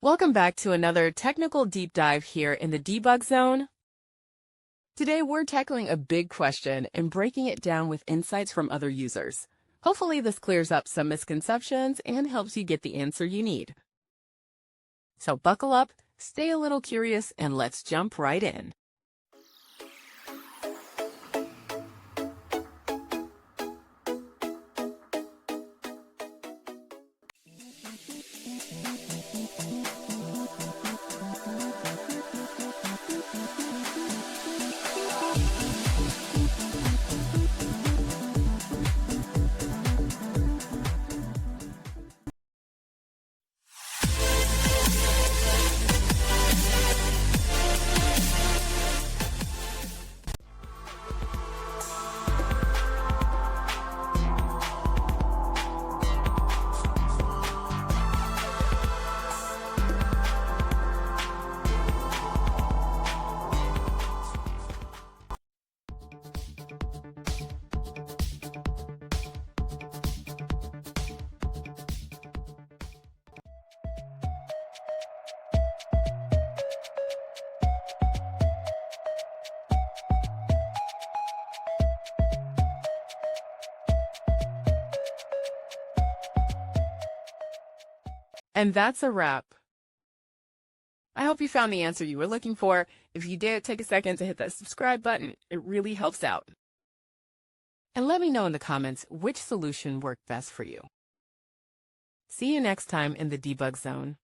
Welcome back to another technical deep dive here in the debug zone. Today we're tackling a big question and breaking it down with insights from other users. Hopefully this clears up some misconceptions and helps you get the answer you need. So buckle up, stay a little curious, and let's jump right in. And that's a wrap. I hope you found the answer you were looking for. If you did, take a second to hit that subscribe button. It really helps out. And let me know in the comments which solution worked best for you. See you next time in the debug zone.